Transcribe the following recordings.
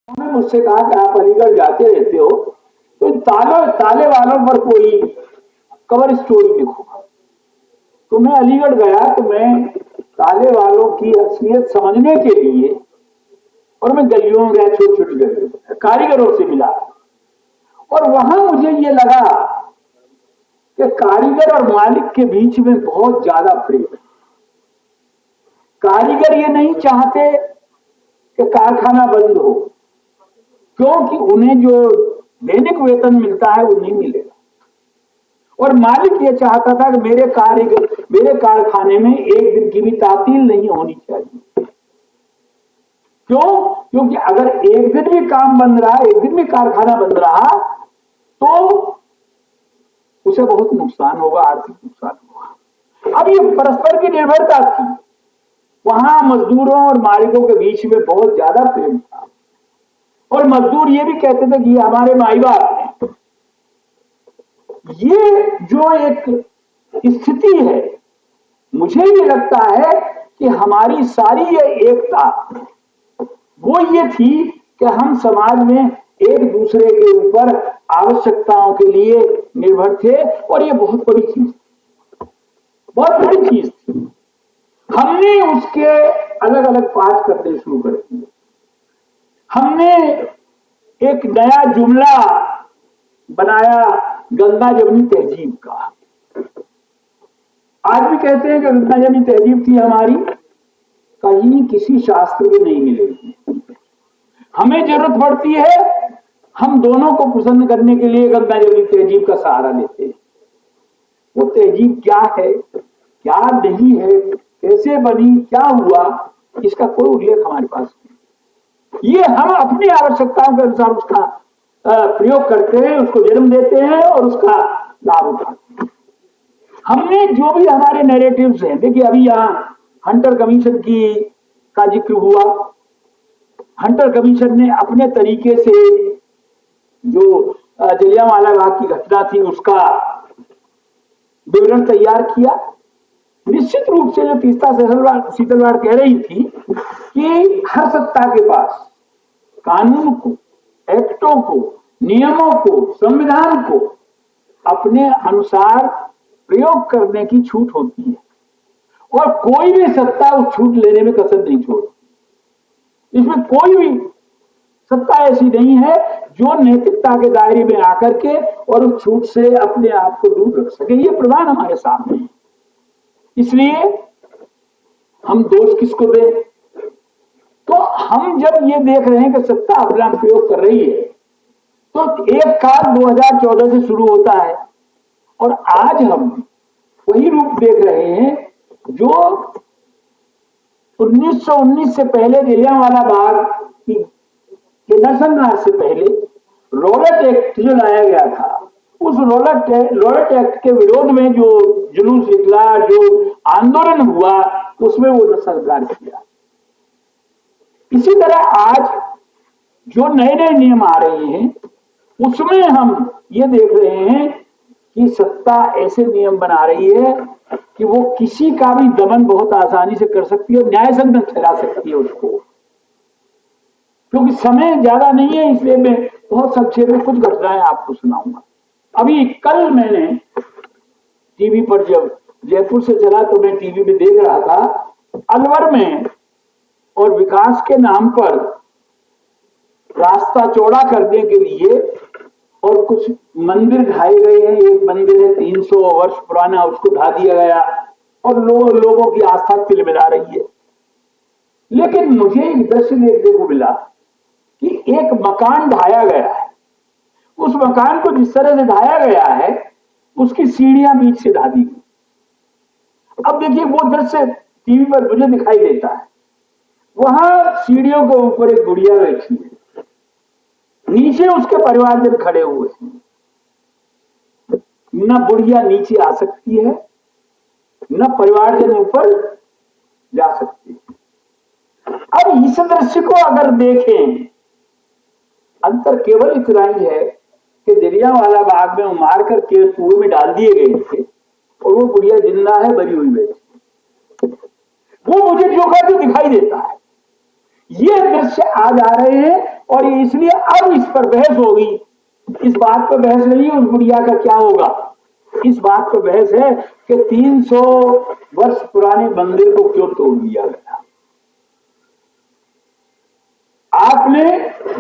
उन्होंने मुझसे कहा कि आप अलीगढ़ जाते रहते हो तो ताले वालों पर कोई कवर स्टोरी लिखो। तो मैं अलीगढ़ गया तो मैं ताले वालों की असलियत समझने के लिए और मैं गलियों में गया, छोटी छोटी गलियों, कारीगरों से मिला और वहां मुझे ये लगा कि कारीगर और मालिक के बीच में बहुत ज्यादा प्रेम है। कारीगर ये नहीं चाहते कि कारखाना बंद हो, क्योंकि उन्हें जो दैनिक वेतन मिलता है वो नहीं मिलेगा। और मालिक ये चाहता था कि मेरे कारखाने में एक दिन की भी तातील नहीं होनी चाहिए। क्यों? क्योंकि अगर एक दिन भी काम बंद रहा, एक दिन भी कारखाना बंद रहा तो उसे बहुत नुकसान होगा, आर्थिक नुकसान होगा। अब ये परस्पर की निर्भरता थी, वहां मजदूरों और मालिकों के बीच में बहुत ज्यादा प्रेम था और मजदूर ये भी कहते थे कि ये हमारे माई बाप हैं। ये जो एक स्थिति है, मुझे भी लगता है कि हमारी सारी ये एकता वो ये थी कि हम समाज में एक दूसरे के ऊपर आवश्यकताओं के लिए निर्भर थे और ये बहुत बड़ी चीज, बहुत बड़ी चीज थी। हमने उसके अलग अलग पाठ करने शुरू कर दिए। हमने एक नया जुमला बनाया गंगा जमुनी तहजीब का। आज भी कहते हैं कि गंगा जमुनी तहजीब थी हमारी, कहीं किसी शास्त्र में नहीं मिलेगी। हमें जरूरत पड़ती है, हम दोनों को पसंद करने के लिए गंगा जमुनी तहजीब का सहारा लेते हैं। वो तहजीब क्या है, क्या नहीं है, कैसे बनी, क्या हुआ, इसका कोई उल्लेख हमारे पास नहीं। ये हम अपनी आवश्यकताओं के अनुसार उसका प्रयोग करते हैं, उसको जन्म देते हैं और उसका लाभ उठाते हैं। हमने जो भी हमारे नैरेटिव्स हैं, देखिए अभी यहाँ हंटर कमीशन का जिक्र हुआ। हंटर कमीशन ने अपने तरीके से जो जलियांवाला बाग की घटना थी उसका विवरण तैयार किया। निश्चित रूप से जो तीस्ता सीतलवाड़ कह रही थी कि हर सत्ता के पास कानून को, एक्टों को, नियमों को, संविधान को अपने अनुसार प्रयोग करने की छूट होती है और कोई भी सत्ता उस छूट लेने में कसर नहीं छोड़ती। इसमें कोई भी सत्ता ऐसी नहीं है जो नैतिकता के दायरे में आकर के और उस छूट से अपने आप को दूर रख सके। ये प्रमाण हमारे सामने है। इसलिए हम दोष किसको दें? तो हम जब ये देख रहे हैं कि सत्ता अपना प्रयोग कर रही है तो एक काल 2014 से शुरू होता है और आज हम वही रूप देख रहे हैं जो 1919 से पहले जलियांवाला बाग के नरसंहार से पहले रॉलेट एक्ट जो लाया गया था, उस रॉलेट एक्ट के विरोध में जो जुलूस निकला, जो आंदोलन हुआ, उसमें वो नरसंहार किया। इसी तरह आज जो नए नए नियम आ रहे हैं उसमें हम ये देख रहे हैं कि सत्ता ऐसे नियम बना रही है कि वो किसी का भी दमन बहुत आसानी से कर सकती है, न्याय संगत ठहरा सकती है उसको। क्योंकि समय ज्यादा नहीं है इसलिए मैं बहुत संक्षेप में कुछ घटनाएं आपको सुनाऊंगा। अभी कल मैंने टीवी पर जब जयपुर से चला तो मैं टीवी में देख रहा था, अलवर में और विकास के नाम पर रास्ता चौड़ा करने के लिए और कुछ मंदिर ढाए गए हैं। एक मंदिर है 300 वर्ष पुराना, उसको ढा दिया गया और लोगों की आस्था तिलमिला रही है। लेकिन मुझे एक दृश्य देखने को मिला कि एक मकान ढाया गया है। उस मकान को जिस तरह से ढाया गया है उसकी सीढ़ियां बीच से ढा दी गई। अब देखिए वो दृश्य टीवी पर मुझे दिखाई देता है। वहां सीढ़ियों के ऊपर एक गुड़िया बैठी है, नीचे उसके परिवारजन खड़े हुए हैं। न बुढ़िया नीचे आ सकती है, न परिवारजन ऊपर जा सकती है। अब इस दृश्य को अगर देखें, अंतर केवल इतना ही है कि जलियांवाला बाग में मार करके कुएं में डाल दिए गए थे और वो बुढ़िया जिंदा है, बरी हुई बैठी। वो मुझे जो दिखाई देता है। ये दृश्य आज आ रहे हैं और ये इसलिए अब इस पर बहस होगी। इस बात पर बहस नहीं है उस बुढ़िया का क्या होगा, इस बात पर बहस है कि 300 वर्ष पुराने मंदिर को क्यों तोड़ दिया गया। आपने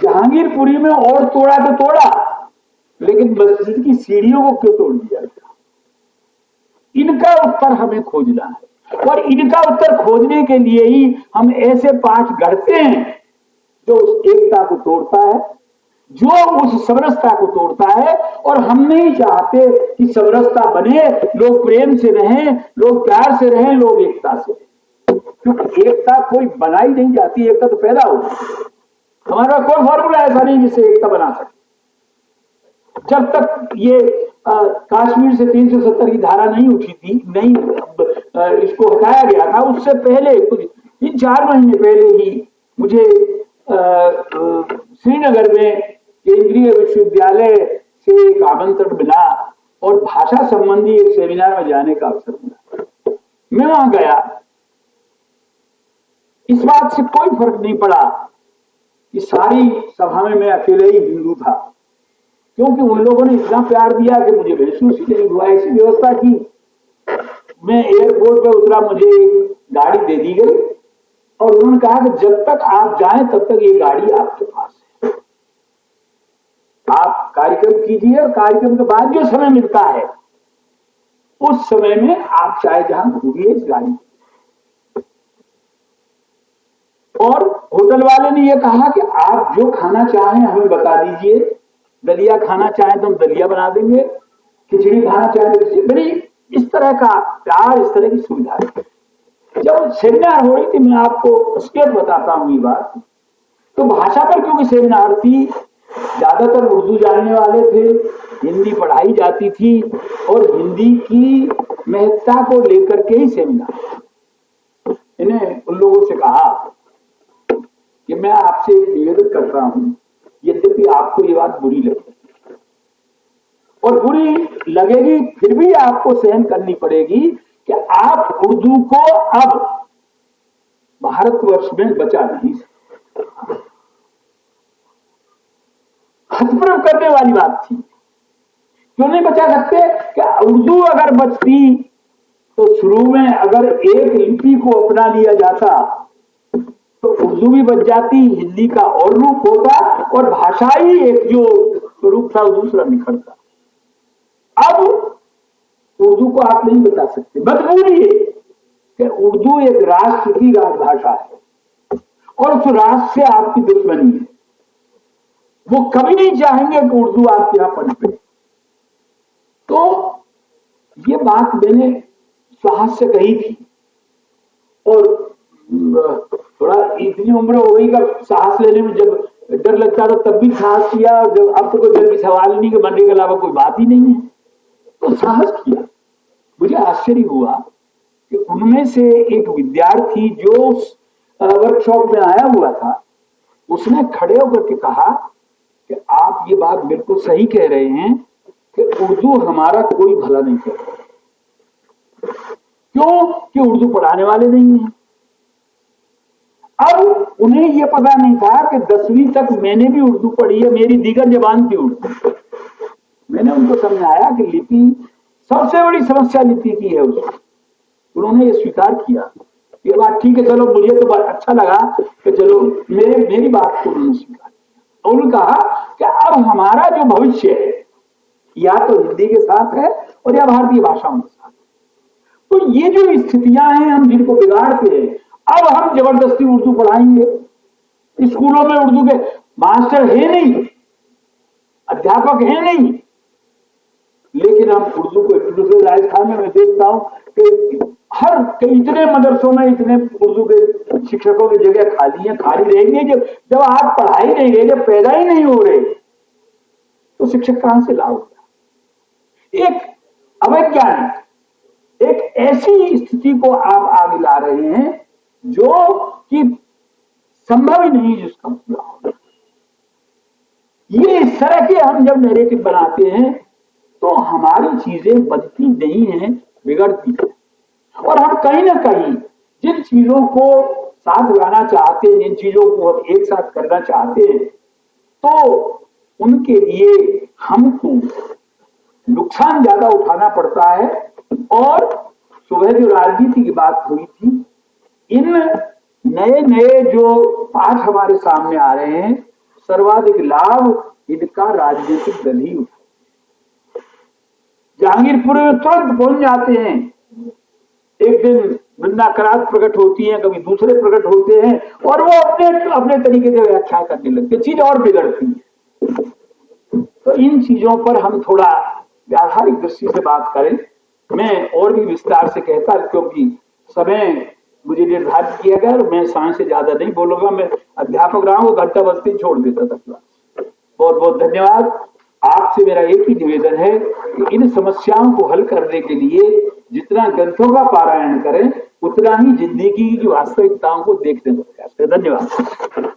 जहांगीरपुरी में और तोड़ा तो तोड़ा, लेकिन मस्जिद की सीढ़ियों को क्यों तोड़ दिया गया? इनका उत्तर हमें खोजना है, और इनका उत्तर खोजने के लिए ही हम ऐसे पाठ गढ़ते हैं जो उस एकता को तोड़ता है, जो उस समरसता को तोड़ता है। और हम नहीं चाहते कि समरसता बने, लोग प्रेम से रहें, लोग प्यार से रहें, लोग एकता से रहें, क्योंकि एकता कोई बनाई नहीं जाती, एकता तो पैदा होती है। हमारा कोई फॉर्मूला ऐसा नहीं जिससे एकता बना सके। जब तक ये कश्मीर से 370 की धारा नहीं उठी थी, नहीं इसको हटाया गया था, उससे पहले कुछ 3-4 महीने पहले ही मुझे श्रीनगर में केंद्रीय विश्वविद्यालय से एक आमंत्रण मिला और भाषा संबंधी एक सेमिनार में जाने का अवसर मिला। मैं वहां गया। इस बात से कोई फर्क नहीं पड़ा कि सारी सभा में मैं अकेले ही हिंदू था, क्योंकि उन लोगों ने इतना प्यार दिया कि मुझे महसूस ही नहीं हुआ। ऐसी व्यवस्था की, मैं एयरपोर्ट पर उतरा, मुझे एक गाड़ी दे दी गई और उन्होंने कहा कि जब तक आप जाएं तब तक ये गाड़ी आपके पास है, आप कार्यक्रम कीजिए और कार्यक्रम के बाद जो समय मिलता है उस समय में आप चाहे जहां घूमिए इस गाड़ी। और होटल वाले ने यह कहा कि आप जो खाना चाहें हमें बता दीजिए, दलिया खाना चाहें तो हम दलिया बना देंगे, खिचड़ी खाना चाहें तो खिचड़ी, बड़ी इस तरह का प्यार, इस तरह की सुविधा है। जब सेमिनार हो रही थी, मैं आपको स्टेप बताता हूं ये बात, तो भाषा पर क्योंकि सेमिनार थी, ज्यादातर उर्दू जानने वाले थे, हिंदी पढ़ाई जाती थी और हिंदी की महत्ता को लेकर के ही सेमिनार। इन्हें उन लोगों से कहा कि मैं आपसे एक निवेदन करता हूं, यद्यपि आपको ये बात बुरी लगेगी और बुरी लगेगी फिर भी आपको सहन करनी पड़ेगी कि आप उर्दू को अब भारतवर्ष में बचा नहीं सकते। हतप्रभ करने वाली बात थी। क्यों नहीं बचा सकते? कि उर्दू अगर बचती तो शुरू में अगर एक लिपि को अपना लिया जाता तो उर्दू भी बच जाती, हिंदी का और रूप होता और भाषा ही एक जो स्वरूप था दूसरा निखरता। अब उर्दू को आप नहीं बता सकते, मजबूरी है कि उर्दू एक राष्ट्र की राजभाषा है और उस राष्ट्र से आपकी दुश्मनी है। वो कभी नहीं चाहेंगे कि उर्दू आपके यहां पनपे। तो ये बात मैंने साहस से कही थी और थोड़ा इतनी उम्र हो गई का साहस लेने में जब डर लगता था तब भी साहस किया, जब अब तो कोई डर की सवाल नहीं कि मरने के अलावा कोई बात ही नहीं है तो साहस किया। मुझे आश्चर्य हुआ कि उनमें से एक विद्यार्थी जो वर्कशॉप में आया हुआ था, उसने खड़े होकर के कहा कि आप ये बात बिल्कुल सही कह रहे हैं कि उर्दू हमारा कोई भला नहीं कर रहा। क्यों? कि उर्दू पढ़ाने वाले नहीं हैं। अब उन्हें यह पता नहीं था कि 10वीं तक मैंने भी उर्दू पढ़ी है, मेरी दीगर जबान थी उर्दू। मैंने उनको समझाया कि लिपि सबसे बड़ी समस्या लिपि की है उसकी। उन्होंने ये स्वीकार किया। ये बात ठीक है, चलो मुझे तो अच्छा लगा कि चलो मेरी बात को उन्होंने स्वीकार किया। उन्होंने कहा कि अब हमारा जो भविष्य है या तो हिंदी के साथ है और या भारतीय भाषाओं के साथ। तो ये जो स्थितियां हैं हम जिनको बिगाड़ते हैं, अब हम जबरदस्ती उर्दू पढ़ाएंगे। स्कूलों में उर्दू के मास्टर है नहीं, अध्यापक है नहीं, लेकिन हम उर्दू को दूसरे राजस्थान में मैं देखता हूं कि हर इतने मदरसों में इतने उर्दू के शिक्षकों की जगह खाली है, खाली रहेंगे। जब आप पढ़ाई नहीं रहे, जब पैदा ही नहीं हो रहे तो शिक्षक कहां से लाओगे? एक अवैज्ञानिक, एक ऐसी स्थिति को आप आगे ला रहे हैं जो कि संभव ही नहीं जिसका पूरा होगा। ये इस तरह के हम जब नैरेटिव बनाते हैं तो हमारी चीजें बनती नहीं है, बिगड़ती है। और हम कहीं ना कहीं जिन चीजों को साथ लाना चाहते हैं, जिन चीजों को हम एक साथ करना चाहते हैं, तो उनके लिए हमको नुकसान ज्यादा उठाना पड़ता है। और सुबह जो राजनीति की बात हुई थी, इन नए नए जो पाठ हमारे सामने आ रहे हैं, सर्वाधिक लाभ इनका राजनीतिक दल ही उठा। जहांगीरपुर में तुरंत पहुंच जाते हैं, एक दिन निंदाकरात प्रकट होती है, कभी दूसरे प्रकट होते हैं, और वो अपने अपने तरीके से व्याख्या करने लगते, चीज और बिगड़ती है। तो इन चीजों पर हम थोड़ा व्यावहारिक दृष्टि से बात करें। मैं और भी विस्तार से कहता, क्योंकि समय मुझे निर्धारित किया गया और मैं समय से ज्यादा नहीं बोलूंगा। मैं अध्यापक रहा हूं, घंटा बजते छोड़ देता था क्लास। बहुत बहुत धन्यवाद। आपसे मेरा एक ही निवेदन है कि इन समस्याओं को हल करने के लिए जितना ग्रंथों का पारायण करें, उतना ही जिंदगी की वास्तविकताओं को देखने का प्रयास करें। धन्यवाद।